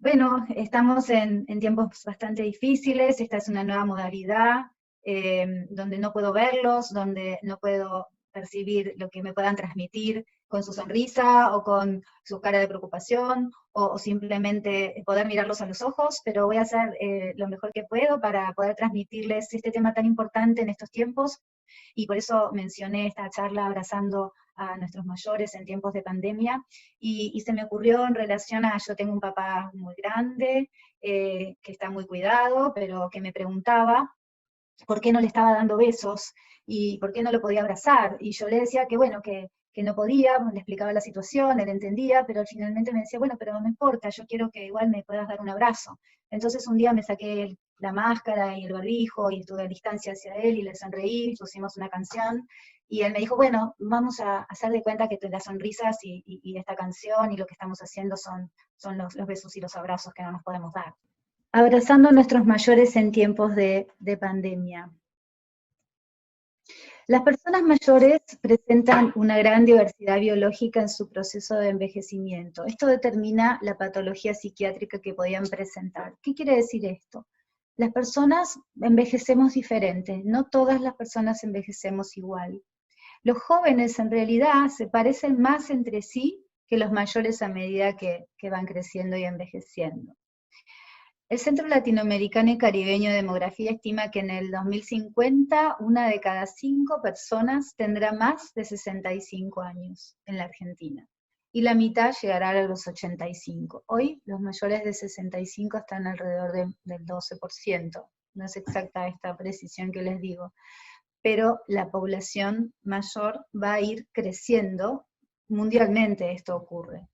Bueno, estamos en tiempos bastante difíciles, esta es una nueva modalidad, donde no puedo verlos, donde no puedo percibir lo que me puedan transmitir con su sonrisa o con su cara de preocupación, o simplemente poder mirarlos a los ojos, pero voy a hacer lo mejor que puedo para poder transmitirles este tema tan importante en estos tiempos, y por eso mencioné esta charla abrazando a nuestros mayores en tiempos de pandemia, y se me ocurrió en relación a, yo tengo un papá muy grande, que está muy cuidado, pero que me preguntaba por qué no le estaba dando besos, y por qué no lo podía abrazar, y yo le decía que bueno, que no podía, le explicaba la situación, él entendía, pero finalmente me decía, bueno, pero no importa, yo quiero que igual me puedas dar un abrazo. Entonces un día me saqué la máscara y el barbijo, y estuve a distancia hacia él, y le sonreí, pusimos una canción, y él me dijo, bueno, vamos a hacer de cuenta que las sonrisas y esta canción y lo que estamos haciendo son los besos y los abrazos que no nos podemos dar. Abrazando a nuestros mayores en tiempos de pandemia. Las personas mayores presentan una gran diversidad biológica en su proceso de envejecimiento. Esto determina la patología psiquiátrica que podían presentar. ¿Qué quiere decir esto? Las personas envejecemos diferente, no todas las personas envejecemos igual. Los jóvenes en realidad se parecen más entre sí que los mayores a medida que van creciendo y envejeciendo. El Centro Latinoamericano y Caribeño de Demografía estima que en el 2050 una de cada 5 personas tendrá más de 65 años en la Argentina, y la mitad llegará a los 85. Hoy los mayores de 65 están alrededor del 12%, no es exacta esta precisión que les digo, pero la población mayor va a ir creciendo, mundialmente esto ocurre.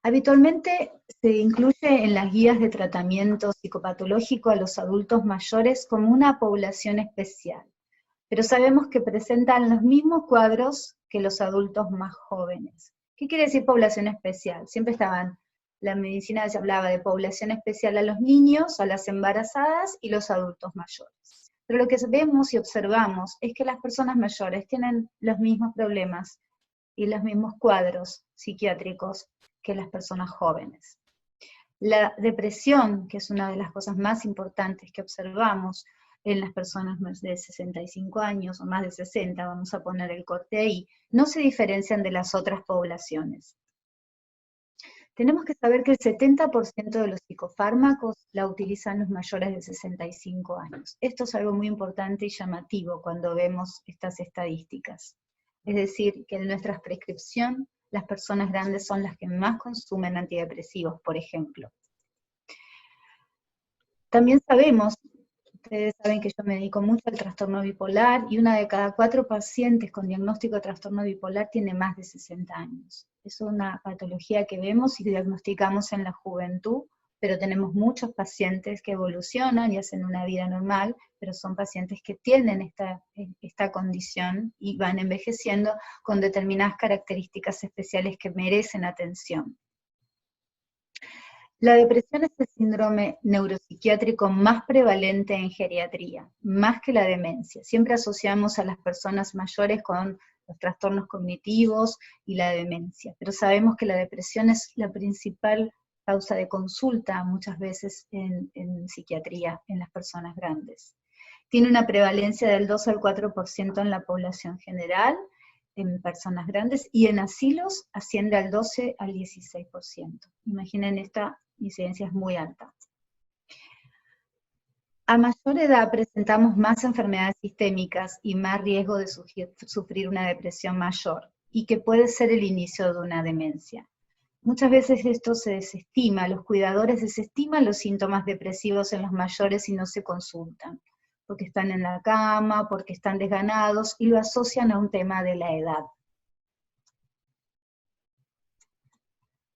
Habitualmente se incluye en las guías de tratamiento psicopatológico a los adultos mayores como una población especial, pero sabemos que presentan los mismos cuadros que los adultos más jóvenes. ¿Qué quiere decir población especial? Siempre estaban, la medicina se hablaba de población especial a los niños, a las embarazadas y los adultos mayores. Pero lo que vemos y observamos es que las personas mayores tienen los mismos problemas y los mismos cuadros psiquiátricos que las personas jóvenes. La depresión, que es una de las cosas más importantes que observamos en las personas más de 65 años, o más de 60, vamos a poner el corte ahí, no se diferencian de las otras poblaciones. Tenemos que saber que el 70% de los psicofármacos la utilizan los mayores de 65 años. Esto es algo muy importante y llamativo cuando vemos estas estadísticas. Es decir, que en nuestra prescripción las personas grandes son las que más consumen antidepresivos, por ejemplo. También sabemos, ustedes saben que yo me dedico mucho al trastorno bipolar, y una de cada 4 pacientes con diagnóstico de trastorno bipolar tiene más de 60 años. Es una patología que vemos y diagnosticamos en la juventud, pero tenemos muchos pacientes que evolucionan y hacen una vida normal, pero son pacientes que tienen esta condición y van envejeciendo con determinadas características especiales que merecen atención. La depresión es el síndrome neuropsiquiátrico más prevalente en geriatría, más que la demencia. Siempre asociamos a las personas mayores con los trastornos cognitivos y la demencia, pero sabemos que la depresión es la principal causa de consulta muchas veces en psiquiatría en las personas grandes. Tiene una prevalencia del 2 al 4% en la población general, en personas grandes, y en asilos asciende al 12 al 16%. Imaginen, esta incidencia es muy alta. A mayor edad presentamos más enfermedades sistémicas y más riesgo de sufrir una depresión mayor, y que puede ser el inicio de una demencia. Muchas veces esto se desestima, los cuidadores desestiman los síntomas depresivos en los mayores y no se consultan, porque están en la cama, porque están desganados, y lo asocian a un tema de la edad.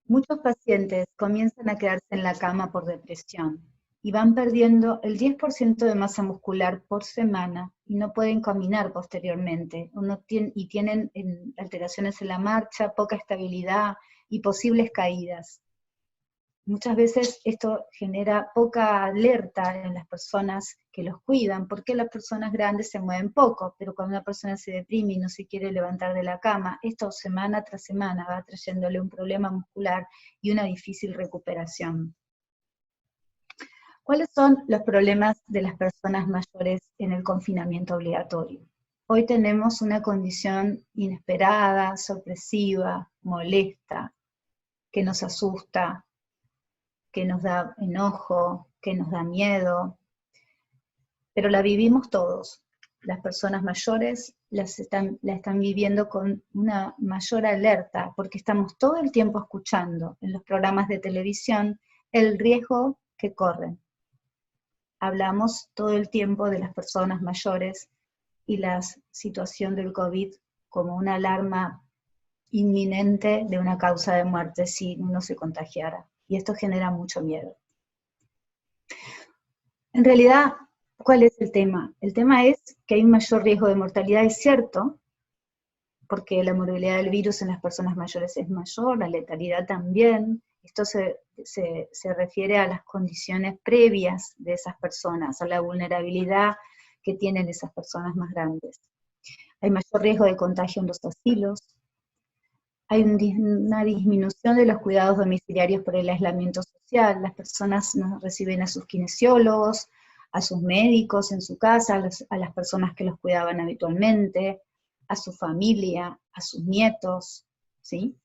Muchos pacientes comienzan a quedarse en la cama por depresión, y van perdiendo el 10% de masa muscular por semana, y no pueden caminar posteriormente, y tienen alteraciones en la marcha, poca estabilidad y posibles caídas. muchas veces esto genera poca alerta en las personas que los cuidan, porque las personas grandes se mueven poco, pero cuando una persona se deprime y no se quiere levantar de la cama, esto semana tras semana va trayéndole un problema muscular y una difícil recuperación. ¿Cuáles son los problemas de las personas mayores en el confinamiento obligatorio? Hoy tenemos una condición inesperada, sorpresiva, molesta, que nos asusta, que nos da enojo, que nos da miedo, pero la vivimos todos. Las personas mayores la están viviendo con una mayor alerta, porque estamos todo el tiempo escuchando en los programas de televisión el riesgo que corren. Hablamos todo el tiempo de las personas mayores y la situación del COVID como una alarma inminente de una causa de muerte si uno se contagiara. Y esto genera mucho miedo. En realidad, ¿cuál es el tema? El tema es que hay un mayor riesgo de mortalidad, es cierto, porque la morbilidad del virus en las personas mayores es mayor, la letalidad también. Esto se refiere a las condiciones previas de esas personas, a la vulnerabilidad que tienen esas personas más grandes. Hay mayor riesgo de contagio en los asilos, hay una disminución de los cuidados domiciliarios por el aislamiento social, las personas no reciben a sus kinesiólogos, a sus médicos en su casa, a las personas que los cuidaban habitualmente, a su familia, a sus nietos, ¿sí?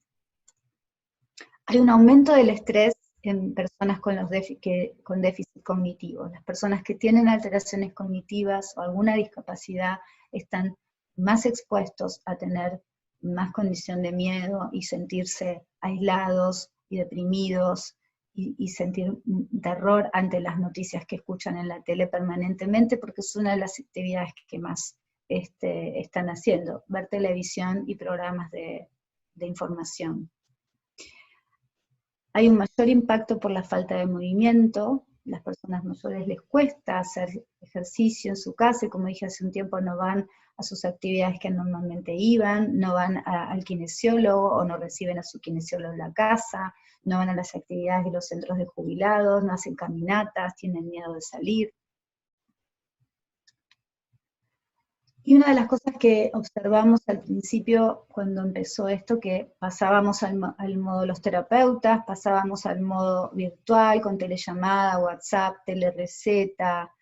Hay un aumento del estrés en personas con déficit cognitivo. Las personas que tienen alteraciones cognitivas o alguna discapacidad están más expuestos a tener más condición de miedo y sentirse aislados y deprimidos y sentir terror ante las noticias que escuchan en la tele permanentemente, porque es una de las actividades que más están haciendo, ver televisión y programas de información. Hay un mayor impacto por la falta de movimiento, las personas mayores les cuesta hacer ejercicio en su casa, y como dije hace un tiempo no van a sus actividades que normalmente iban, no van al kinesiólogo o no reciben a su kinesiólogo en la casa, no van a las actividades de los centros de jubilados, no hacen caminatas, tienen miedo de salir. Y una de las cosas que observamos al principio cuando empezó esto, que pasábamos al modo los terapeutas, pasábamos al modo virtual, con telellamada, WhatsApp, telereceta,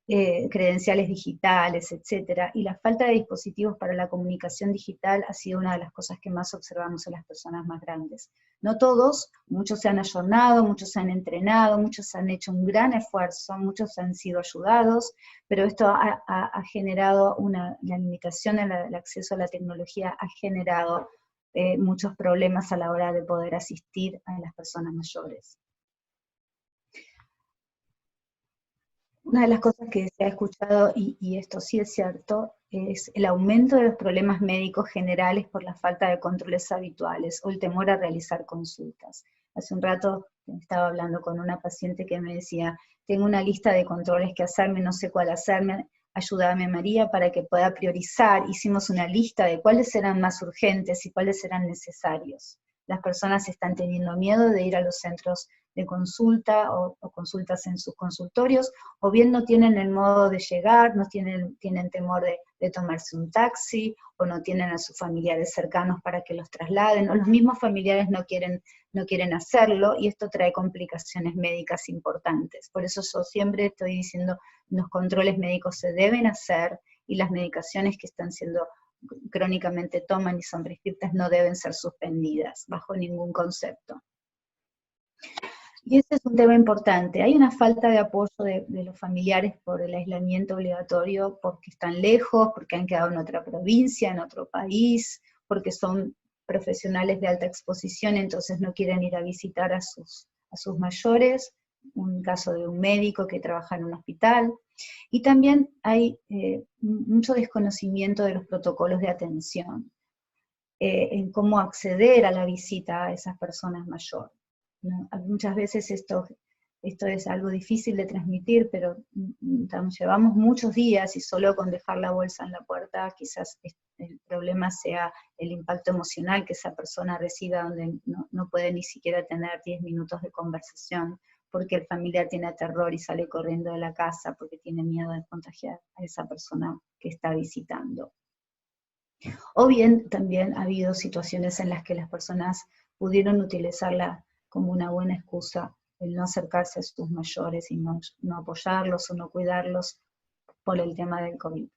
credenciales digitales, etcétera, y la falta de dispositivos para la comunicación digital ha sido una de las cosas que más observamos en las personas más grandes. No todos, muchos se han ayornado, muchos se han entrenado, muchos han hecho un gran esfuerzo, muchos han sido ayudados, pero esto ha generado la limitación en el acceso a la tecnología, ha generado muchos problemas a la hora de poder asistir a las personas mayores. Una de las cosas que se ha escuchado, y esto sí es cierto, es el aumento de los problemas médicos generales por la falta de controles habituales o el temor a realizar consultas. Hace un rato estaba hablando con una paciente que me decía, tengo una lista de controles que hacerme, no sé cuál hacerme, ayúdame María para que pueda priorizar. Hicimos una lista de cuáles eran más urgentes y cuáles eran necesarios. Las personas están teniendo miedo de ir a los centros de consulta o consultas en sus consultorios, o bien no tienen el modo de llegar, no tienen temor de tomarse un taxi, o no tienen a sus familiares cercanos para que los trasladen, o los mismos familiares no quieren hacerlo, y esto trae complicaciones médicas importantes. Por eso yo siempre estoy diciendo, los controles médicos se deben hacer, y las medicaciones que están siendo crónicamente toman y son prescritas no deben ser suspendidas, bajo ningún concepto. Y ese es un tema importante. Hay una falta de apoyo de los familiares por el aislamiento obligatorio, porque están lejos, porque han quedado en otra provincia, en otro país, porque son profesionales de alta exposición, entonces no quieren ir a visitar a sus mayores, un caso de un médico que trabaja en un hospital, y también hay mucho desconocimiento de los protocolos de atención, en cómo acceder a la visita a esas personas mayores. ¿No? Muchas veces esto esto es algo difícil de transmitir, pero llevamos muchos días y solo con dejar la bolsa en la puerta quizás el problema sea el impacto emocional que esa persona reciba, donde no puede ni siquiera tener 10 minutos de conversación, porque el familiar tiene terror y sale corriendo de la casa porque tiene miedo de contagiar a esa persona que está visitando. O bien también ha habido situaciones en las que las personas pudieron utilizarla como una buena excusa, el no acercarse a sus mayores y no apoyarlos o no cuidarlos por el tema del COVID.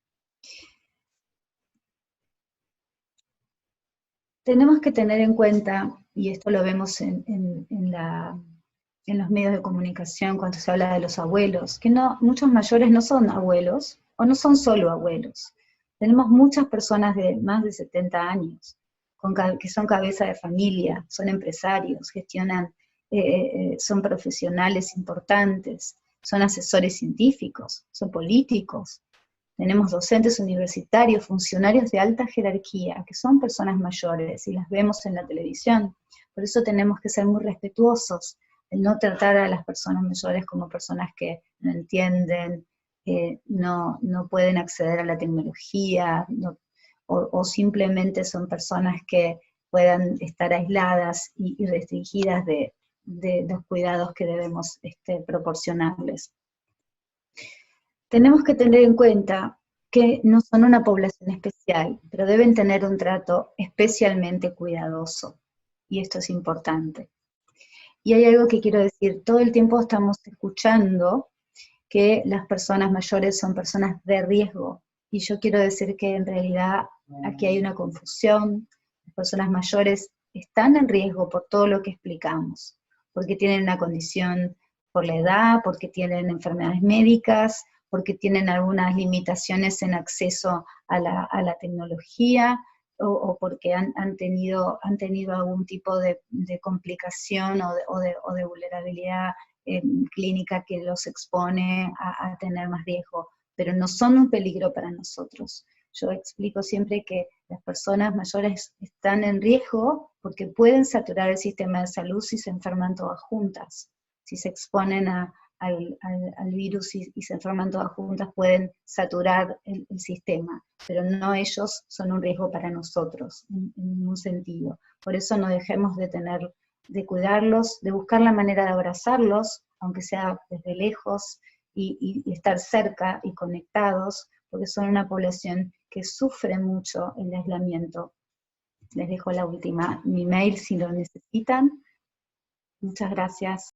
Tenemos que tener en cuenta, y esto lo vemos en los medios de comunicación cuando se habla de los abuelos, que muchos mayores no son abuelos, o no son solo abuelos. Tenemos muchas personas de más de 70 años, que son cabeza de familia, son empresarios, gestionan, son profesionales importantes, son asesores científicos, son políticos. Tenemos docentes universitarios, funcionarios de alta jerarquía, que son personas mayores, y las vemos en la televisión. Por eso tenemos que ser muy respetuosos, el no tratar a las personas mayores como personas que no entienden, no pueden acceder a la tecnología, o simplemente son personas que puedan estar aisladas y restringidas de los cuidados que debemos proporcionarles. Tenemos que tener en cuenta que no son una población especial, pero deben tener un trato especialmente cuidadoso, y esto es importante. Y hay algo que quiero decir, todo el tiempo estamos escuchando que las personas mayores son personas de riesgo, y yo quiero decir que en realidad aquí hay una confusión. Las personas mayores están en riesgo por todo lo que explicamos, porque tienen una condición por la edad, porque tienen enfermedades médicas, porque tienen algunas limitaciones en acceso a la tecnología, o porque han tenido algún tipo de complicación o de vulnerabilidad clínica que los expone a tener más riesgo, pero no son un peligro para nosotros. Yo explico siempre que las personas mayores están en riesgo porque pueden saturar el sistema de salud si se enferman todas juntas. Si se exponen al virus y se enferman todas juntas, pueden saturar el sistema, pero no ellos son un riesgo para nosotros, en ningún sentido. Por eso no dejemos de cuidarlos, de buscar la manera de abrazarlos, aunque sea desde lejos, y estar cerca y conectados, porque son una población que sufre mucho el aislamiento. Les dejo mi mail si lo necesitan. Muchas gracias.